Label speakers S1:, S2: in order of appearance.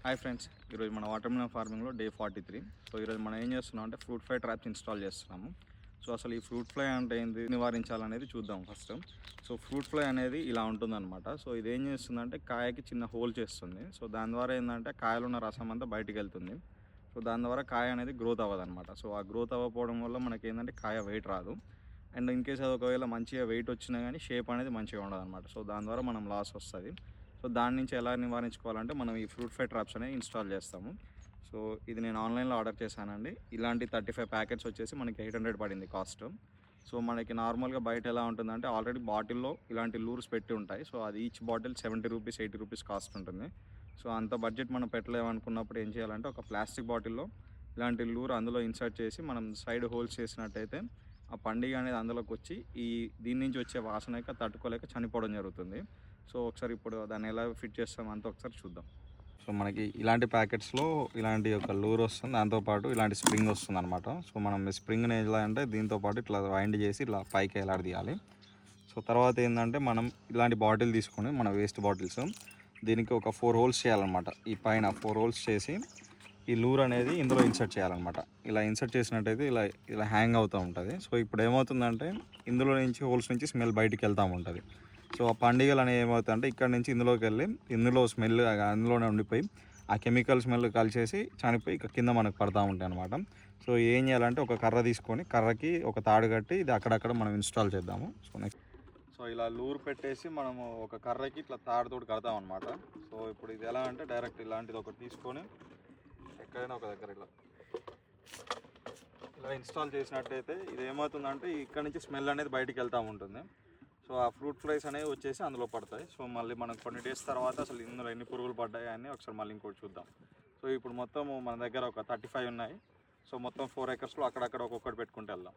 S1: Hi friends, ఈరోజు మన watermelon ఫార్మింగ్లో day 43. So ఈరోజు మనం ఏం చేస్తున్నాం అంటే ఫ్రూట్ ఫ్లై ట్రాప్స్ ఇన్స్టాల్ చేస్తున్నాము. సో అసలు ఈ ఫ్రూట్ ఫ్లై అంటే ఏంటి, నివారించాలనేది చూద్దాం ఫస్ట్. సో ఫ్రూట్ ఫ్లై అనేది ఇలా ఉంటుందన్నమాట. సో ఇది ఏం చేస్తుందంటే కాయకి చిన్న హోల్ చేస్తుంది. సో దాని ద్వారా ఏంటంటే కాయలో ఉన్న రసం అంతా బయటికి వెళ్తుంది. సో దాని ద్వారా కాయ అనేది గ్రోత్ అవ్వదన్నమాట. సో ఆ గ్రోత్ అవ్వకపోవడం వల్ల మనకి ఏంటంటే కాయ వెయిట్ రాదు. అండ్ ఇన్ కేస్ అది ఒకవేళ మంచిగా వెయిట్ వచ్చినా కానీ షేప్ అనేది మంచిగా ఉండదు అనమాట. సో దాని ద్వారా మనం లాస్ వస్తుంది. సో దాని నుంచి ఎలా నివారించుకోవాలంటే మనం ఈ ఫ్రూట్ ఫ్లై ట్రాప్స్ అనేవి ఇన్స్టాల్ చేస్తాము. సో ఇది నేను ఆన్లైన్లో ఆర్డర్ చేశానండి. ఇలాంటి 35 ప్యాకెట్స్ వచ్చేసి మనకి 800 పడింది కాస్ట్. సో మనకి నార్మల్గా బయట ఎలా ఉంటుందంటే ఆల్రెడీ బాటిల్లో ఇలాంటి లూర్స్ పెట్టి ఉంటాయి. సో అది each bottle 70 rupees 80 rupees cost ఉంటుంది. సో అంత బడ్జెట్ మనం పెట్టలేమనుకున్నప్పుడు ఏం చేయాలంటే ఒక ప్లాస్టిక్ బాటిల్లో ఇలాంటి లూర్ అందులో ఇన్సర్ట్ చేసి మనం సైడ్ హోల్స్ చేసినట్టయితే ఆ పండుగ అనేది అందులోకి వచ్చి దీని నుంచి వచ్చే వాసనక తట్టుకోలేక చనిపోవడం జరుగుతుంది. సో ఒకసారి ఇప్పుడు దాన్ని ఎలా ఫిట్ చేస్తాం అంతా ఒకసారి చూద్దాం. సో మనకి ఇలాంటి ప్యాకెట్స్లో ఇలాంటి ఒక లూర్ వస్తుంది, దాంతోపాటు ఇలాంటి స్ప్రింగ్ వస్తుంది అనమాట. సో మనం స్ప్రింగ్ని ఎలా అంటే దీంతోపాటు ఇట్లా వైండ్ చేసి ఇట్లా పైకి ఎలాడదీయాలి. సో తర్వాత ఏంటంటే మనం ఇలాంటి బాటిల్ తీసుకొని మన వేస్ట్ బాటిల్స్ దీనికి ఒక 4 హోల్స్ చేయాలన్నమాట. ఈ పైన 4 హోల్స్ చేసి ఈ లూర్ అనేది ఇందులో ఇన్సర్ట్ చేయాలన్నమాట. ఇలా ఇన్సర్ట్ చేసినట్టయితే ఇలా ఇలా హ్యాంగ్ అవుతూ ఉంటుంది. సో ఇప్పుడు ఏమవుతుందంటే ఇందులో నుంచి హోల్స్ నుంచి స్మెల్ బయటికి వెళ్తూ ఉంటుంది. సో ఆ పండుగలు అనేవి ఏమవుతాయంటే ఇక్కడ నుంచి ఇందులోకి వెళ్ళి ఇందులో స్మెల్ అందులోనే ఉండిపోయి ఆ కెమికల్ స్మెల్ కలిసేసి చనిపోయి ఇక కింద మనకు పడతా ఉంటాయి అనమాట. సో ఏం చేయాలంటే ఒక కర్ర తీసుకొని కర్రకి ఒక తాడు కట్టి ఇది అక్కడక్కడ మనం ఇన్స్టాల్ చేద్దాము. సో నెక్స్ట్ ఇలా లూర్ పెట్టేసి మనము ఒక కర్రకి ఇట్లా తాడుతోటి కడతాం అనమాట. సో ఇప్పుడు ఇది ఎలా అంటే డైరెక్ట్ ఇలాంటిది ఒకటి తీసుకొని ఎక్కడైనా ఒక దగ్గర ఇలా ఇన్స్టాల్ చేసినట్టయితే ఇది ఏమవుతుందంటే ఇక్కడ నుంచి స్మెల్ అనేది బయటికి వెళ్తూ ఉంటుంది. సో ఆ ఫ్రూట్ ఫ్లైస్ అనేవి వచ్చేసి అందులో పడతాయి. సో మళ్ళీ మనం కొన్ని డేస్ తర్వాత అసలు ఇందులో ఎన్ని పురుగులు పడ్డాయి అని ఒకసారి మళ్ళీ ఇంకోటి చూద్దాం. సో ఇప్పుడు మొత్తం మన దగ్గర ఒక 35 ఉన్నాయి. సో మొత్తం 4 acresలో అక్కడక్కడ ఒక్కొక్కటి పెట్టుకుంటూ వెళ్దాం.